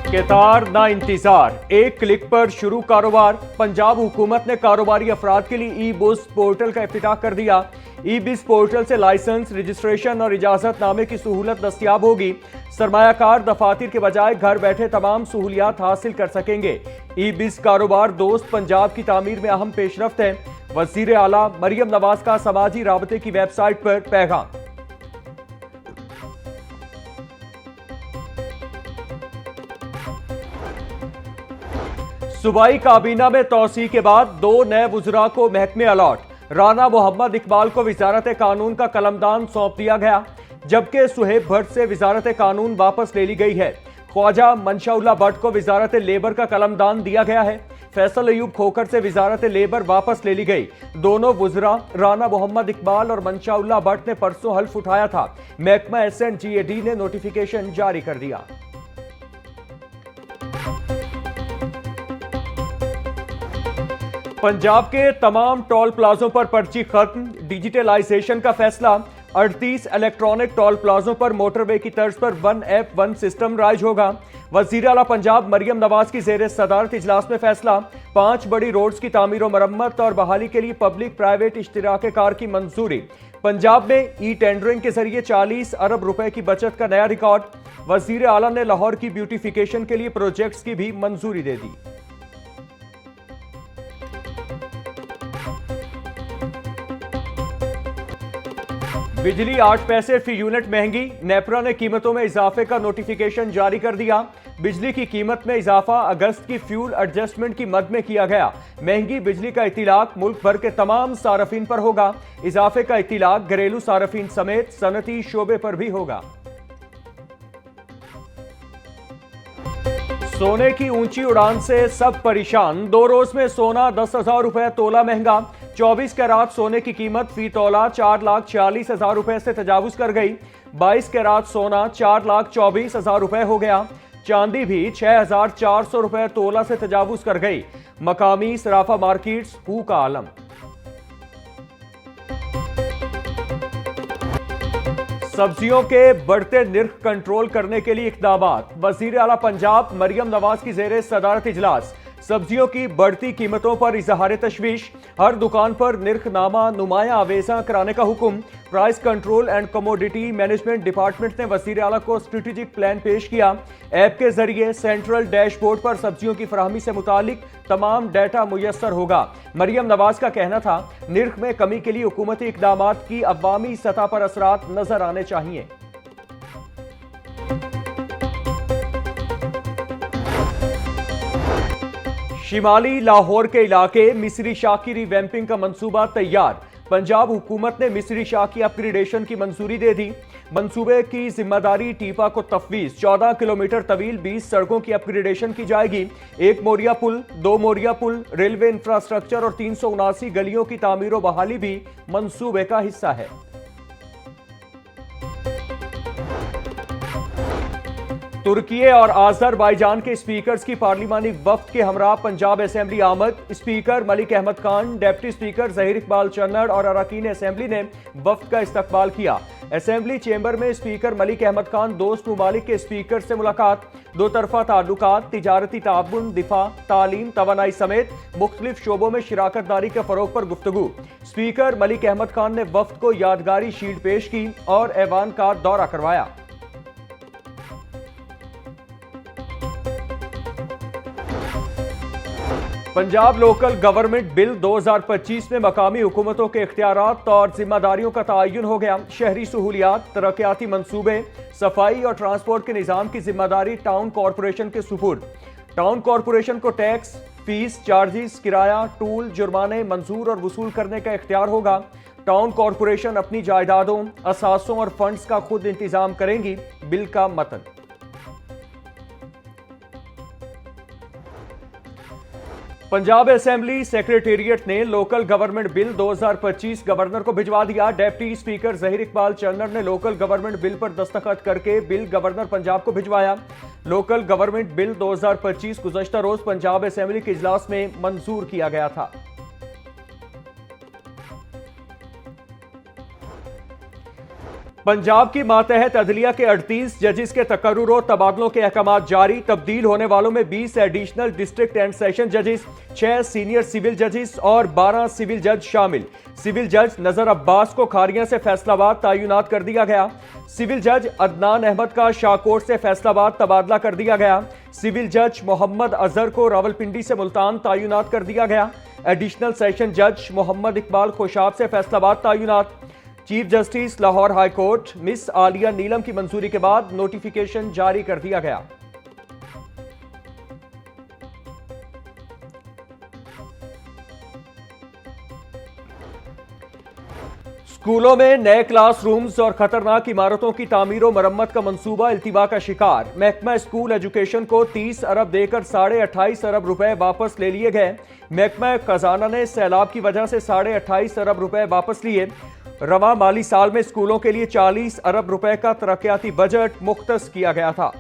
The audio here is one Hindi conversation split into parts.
केतार ना इंतजार, एक क्लिक पर शुरू कारोबार। पंजाब हुकूमत ने कारोबारी अफराद के लिए ई-बुस पोर्टल का इफ्तिताह कर दिया। ई-बिस पोर्टल से लाइसेंस, रजिस्ट्रेशन और इजाजतनामे की सहूलत दस्तयाब होगी। सरमायाकार दफातर के बजाय घर बैठे तमाम सहूलियात हासिल कर सकेंगे। ई-बिस कारोबार दोस्त पंजाब की तामीर में अहम पेशरफ्त है। वजीर आला मरियम नवाज का समाजी राबते की वेबसाइट पर पैगाम। सूबाई काबीना में तौसी के बाद 2 नए वुज़रा को महकमे अलॉट। राना मोहम्मद इकबाल को वजारत कानून का कलमदान सौंप दिया गया, जबकि सुहेब भट्ट से वजारत कानून वापस ले ली गई है। ख्वाजा मंशाउल्लाह भट्ट को वजारत लेबर का कलमदान दिया गया है। फैसल अयूब खोखर से वजारत लेबर वापस ले ली गई। दोनों वुज़रा राना मोहम्मद इकबाल और मंशाउल्लाह भट्ट ने परसों हल्फ उठाया था। महकमा SNGAD ने नोटिफिकेशन जारी कर दिया। पंजाब के तमाम टोल प्लाजों पर पर्ची खत्म, डिजिटलाइजेशन का फैसला। 38 इलेक्ट्रॉनिक टोल प्लाजों पर मोटरवे की तर्ज पर 1 ऐप 1 सिस्टम राइज होगा। वजीर आला पंजाब मरियम नवाज की जेर सदारत इजलास में फैसला। 5 बड़ी रोड्स की तामीर और मरम्मत और बहाली के लिए पब्लिक प्राइवेट इश्तिराक कार की मंजूरी। पंजाब में ई टेंडरिंग के जरिए 40 अरब रुपए की बचत का नया रिकॉर्ड। वजीर आला ने लाहौर की ब्यूटिफिकेशन के लिए प्रोजेक्ट्स की भी मंजूरी दे दी। बिजली 8 पैसे फी यूनिट महंगी। नेपरा ने कीमतों में इजाफे का नोटिफिकेशन जारी कर दिया। बिजली की कीमत में इजाफा अगस्त की फ्यूल एडजस्टमेंट की मद में किया गया। महंगी बिजली का इतिलाक मुल्क भर के तमाम सारफीन पर होगा। इजाफे का इतिलाक घरेलू सारफीन समेत सनती शोबे पर भी होगा। सोने की ऊंची उड़ान से सब परेशान। 2 रोज में सोना 10,000 रुपए तोला महंगा। 24 कैरात सोने की कीमत फी तोला 4,46,000 रुपए से तजावुज कर गई। 22 कैरात सोना 4,24,000 रुपए हो गया। चांदी भी 6,400 रुपए तोला से तजावुज कर गई। मकामी सराफा मार्केट्स हू का आलम। सब्जियों के बढ़ते निर्ख कंट्रोल करने के लिए इक़दामात। वज़ीर आला पंजाब मरियम नवाज की ज़ेरे सदारत इजलास। सब्जियों की बढ़ती कीमतों पर इजहार तशवीश। हर दुकान पर निर्खनामा नुमाया आवेजा कराने का हुक्म। Price control and commodity management department ने वज़ीर आला को स्ट्रेटेजिक प्लान पेश किया। ऐप के जरिए सेंट्रल डैशबोर्ड पर सब्जियों की फराहमी से मुतालिक तमाम डाटा मुयस्सर होगा। मरियम नवाज का कहना था, निर्ख में कमी के लिए हुकूमती इक़दामात की अवामी सतह पर असरात नजर आने चाहिए। शिमाली लाहौर के इलाके मिस्री शाह की रिवैम्पिंग का मंसूबा तैयार। पंजाब हुकूमत ने मिस्री शाह की अपग्रेडेशन की मंजूरी दे दी। मंसूबे की जिम्मेदारी टीपा को तफवीज। 14 किलोमीटर तवील 20 सड़कों की अपग्रेडेशन की जाएगी। 1 मोरिया पुल, 2 मोरिया पुल, रेलवे इंफ्रास्ट्रक्चर और 379 गलियों की तामीर और बहाली भी मंसूबे का हिस्सा है। तुर्की और आज़रबाईजान के स्पीकर्स की पार्लिमानी वफ्द के हमरा पंजाब असेंबली आमद। Speaker Malik Ahmad Khan, deputy speaker Zaheer Iqbal Channar और अरकान असेंबली ने वफ्द का इस्तकबाल किया। असेंबली चेंबर में स्पीकर मलिक अहमद खान दोस्त ममालिक के स्पीकर से मुलाकात। 2 तरफा ताल्लुकात, तिजारती ताउन, दिफा, तालीम, तवानाई समेत मुख्तलिफ शोबों में शिराकत दारी के फरोग पर गुफ्तगू। स्पीकर मलिक अहमद खान ने वफ्द को यादगारी शील्ड पेश की और ऐवान का दौरा करवाया। पंजाब लोकल गवर्नमेंट बिल 2025 में मकामी हुकूमतों के इख्तियारात और जिम्मेदारियों का तयन हो गया। शहरी सहूलियात, तरक्याती मंसूबे, सफाई और ट्रांसपोर्ट के निज़ाम की जिम्मेदारी टाउन कॉरपोरेशन के सुपुर्द। टाउन कॉरपोरेशन को टैक्स, फीस, चार्जिस, किराया, टूल, जुर्माने मंजूर और वसूल करने का इख्तियार होगा। टाउन कॉरपोरेशन अपनी जायदादों, असासों और फंड्स का खुद इंतजाम करेंगी। बिल का मतन। पंजाब असेंबली सेक्रेटेरिएट ने लोकल गवर्नमेंट बिल 2025 गवर्नर को भिजवा दिया। डिप्टी स्पीकर ज़हीर इकबाल चन्नड़ ने लोकल गवर्नमेंट बिल पर दस्तखत करके बिल गवर्नर पंजाब को भिजवाया। लोकल गवर्नमेंट बिल 2025 गुज़श्ता रोज पंजाब असेंबली के इजलास में मंजूर किया गया था। पंजाब की मातहत अदलिया के 38 जजेस के तकर्रुर और तबादलों के अहकाम जारी। तब्दील होने वालों में 20 एडिशनल डिस्ट्रिक्ट एंड सेशन जजेस, 6 सीनियर सिविल जजेस और 12 सिविल जज शामिल। सिविल जज नजर अब्बास को खारिया से फैसलाबाद तैनात कर दिया गया। सिविल जज अदनान अहमद का शाहकोट से फैसलाबाद तबादला कर दिया गया। सिविल जज मोहम्मद अजहर को रावलपिंडी से मुल्तान तैनात कर दिया गया। एडिशनल सेशन जज मोहम्मद इकबाल खुशाब से फैसलाबाद तैनात। Chief justice Lahore high court miss Aliya Neelam की मंजूरी के बाद नोटिफिकेशन जारी कर दिया गया। स्कूलों में नए क्लासरूम्स और खतरनाक इमारतों की तामीर और मरम्मत का मंसूबा इल्तिवा का शिकार। महकमा स्कूल एजुकेशन को 30 अरब देकर 28.5 अरब रुपए वापस ले लिए गए। महकमा खजाना ने सैलाब की वजह से 28.5 अरब रुपए वापस लिए। रवा माली साल में स्कूलों के लिए 40 अरब रुपए का तरक्याती बजट मुख्तस किया गया था।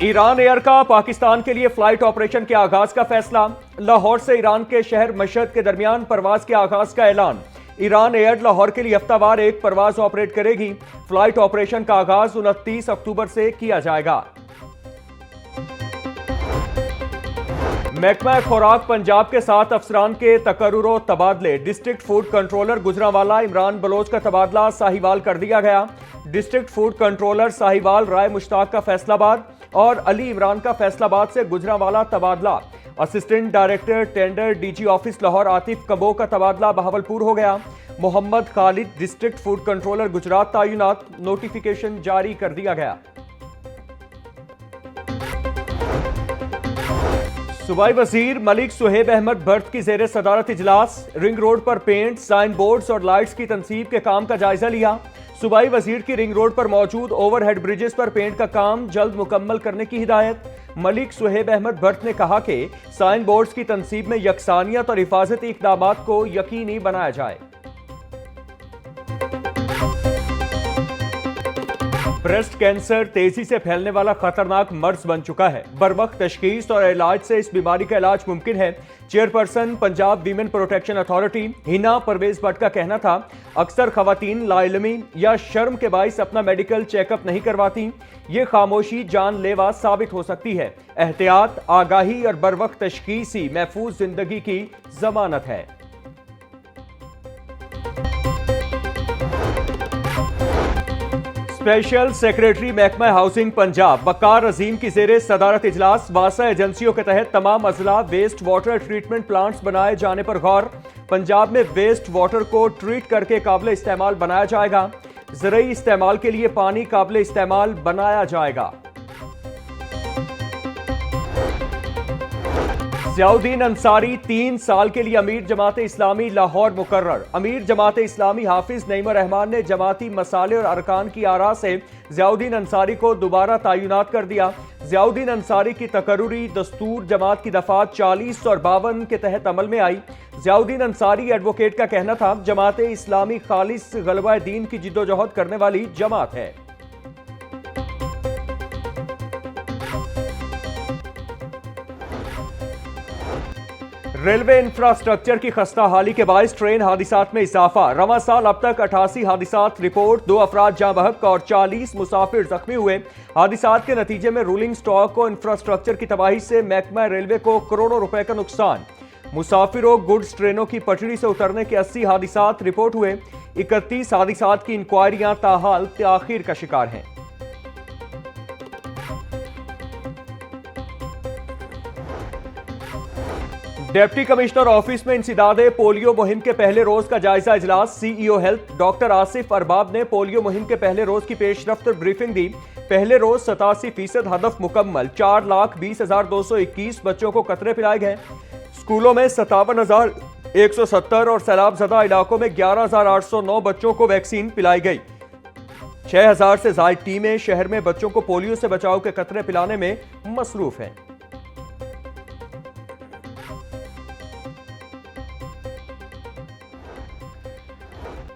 ईरान एयर का पाकिस्तान के लिए फ्लाइट ऑपरेशन के आगाज का फैसला। लाहौर से ईरान के शहर मशहद के दरमियान परवाज के आगाज का ऐलान। ईरान एयर लाहौर के लिए हफ्तावार एक परवाज ऑपरेट करेगी। फ्लाइट ऑपरेशन का आगाज 29 अक्टूबर से किया जाएगा। महकमा खुराक पंजाब के 7 अफसरान के तकर्रुर और तबादले। District food controller Gujranwala Imran Baloch का तबादला साहिवाल कर दिया गया। District food controller Sahiwal Rai Mushtaq का फैसलाबाद और अली इमरान का फैसलाबाद से गुजरांवाला तबादला। Assistant director tender DG office Lahore Atif Kabo का तबादला बहावलपुर हो गया। Mohammad Khalid district food controller Gujrat तैनात। नोटिफिकेशन जारी कर दिया गया। सूबाई वजीर मलिक सुहेब अहमद भट्ट की जेर सदारत इजलास। रिंग रोड पर पेंट, साइन बोर्ड्स और लाइट्स की तनसीब के काम का जायजा लिया। सूबाई वजीर की रिंग रोड पर मौजूद ओवरहेड ब्रिजेस पर पेंट का काम जल्द मुकम्मल करने की हिदायत। मलिक सुहेब अहमद भट्ट ने कहा कि साइन बोर्ड्स की तनसीब में यकसानियत और हिफाजती इक़दाम को यकीनी बनाया जाए। ब्रेस्ट कैंसर तेजी से फैलने वाला खतरनाक मर्ज बन चुका है। बरवक्त तशखीस और इलाज से इस बीमारी का इलाज मुमकिन है। Chairperson Punjab women protection authority Hina Parvez Bhatt का कहना था, अक्सर खवातीन लाइलमी या शर्म के बाइस अपना मेडिकल चेकअप नहीं करवाती। ये खामोशी जानलेवा साबित हो सकती है। एहतियात, आगाही और बरवक्त तशखीस ही महफूज जिंदगी की जमानत है। स्पेशल सेक्रेटरी महकमा हाउसिंग पंजाब वकार अजीम की जेर सदारत इजलास। वासा एजेंसियों के तहत तमाम अजला वेस्ट वाटर ट्रीटमेंट प्लांट्स बनाए जाने पर गौर। पंजाब में वेस्ट वाटर को ट्रीट करके काबिल इस्तेमाल बनाया जाएगा। ज़रूरी इस्तेमाल के लिए पानी काबिल इस्तेमाल बनाया जाएगा। ज़ियाउद्दीन अंसारी 3 साल के लिए अमीर जमात इस्लामी लाहौर मुकर्रर। अमीर जमात इस्लामी हाफिज नईम रहमान ने जमाती मसाले और अरकान की आरा से ज़ियाउद्दीन अंसारी को दोबारा तैनात कर दिया। ज़ियाउद्दीन अंसारी की तकर्रुरी दस्तूर जमात की दफात 40 और 52 के तहत अमल में आई। ज़ियाउद्दीन अंसारी एडवोकेट का कहना था, जमात इस्लामी खालिस गलबा दीन की जिद्दोजहद करने वाली जमात है। रेलवे इंफ्रास्ट्रक्चर की खस्ता हाली के बायस ट्रेन हादिसात में इजाफा। रवां साल अब तक 88 हादिसात रिपोर्ट, 2 अफराद जाँ बहक और 40 मुसाफिर जख्मी हुए। हादिसात के नतीजे में रूलिंग स्टॉक और इंफ्रास्ट्रक्चर की तबाही से महकमा रेलवे को करोड़ों रुपए का नुकसान। मुसाफिरों गुड्स ट्रेनों की पटरी से उतरने के 80 हादिसात रिपोर्ट हुए। 31 हादिसात की इंक्वायरियां ताहाल ताखीर का शिकार हैं। डिप्टी कमिश्नर ऑफिस में इंसिदादे पोलियो मुहिम के पहले रोज का जायजा इजलास। CEO health doctor Asif Arbab ने पोलियो मुहिम के पहले रोज की पेशरफ्त ब्रीफिंग दी। पहले रोज 87% हदफ मुकम्मल। 4,20,221 बच्चों को कतरे पिलाए गए। स्कूलों में 57,170 और सैलाब ज़दा इलाकों में 11,809 बच्चों को वैक्सीन पिलाई गई। 6,000 से ज़ायद टीमें शहर में बच्चों को पोलियो से बचाव के कतरे पिलाने में मसरूफ हैं।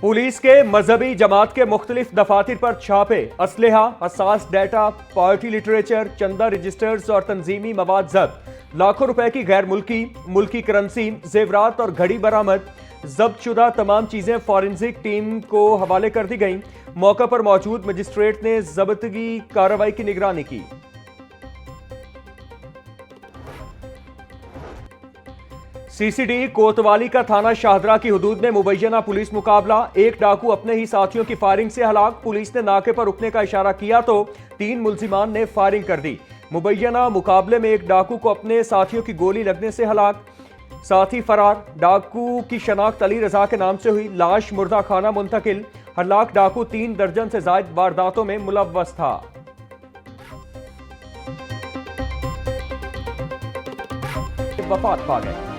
पुलिस के मजहबी जमात के मुख्तलिफ दफातर पर छापे। असलहा, हसास डाटा, पार्टी लिटरेचर, चंदा रजिस्टर्स और तंजीमी मवाद जब्त। लाखों रुपए की गैर मुल्की करेंसी, जेवरात और घड़ी बरामद। जब्तशुदा तमाम चीजें फॉरेंसिक टीम को हवाले कर दी गईं। मौका पर मौजूद मजिस्ट्रेट ने जब्तगी कार्रवाई की निगरानी की। सीसीडी कोतवाली का थाना शाहदरा की हुदूद में मुबैना पुलिस मुकाबला। एक डाकू अपने ही साथियों की फायरिंग से हलाक। पुलिस ने नाके पर रुकने का इशारा किया तो 3 मुल्जिमान ने फायरिंग कर दी। मुबैना मुकाबले में एक डाकू को अपने साथियों की गोली लगने से हलाक, साथी फरार। डाकू की शनाख्त अली रजा के नाम से हुई। लाश मुर्दा खाना मुंतकिल। हलाक डाकू 3 दर्जन से जायद वारदातों में मुलव्वस था। वफात पा गए।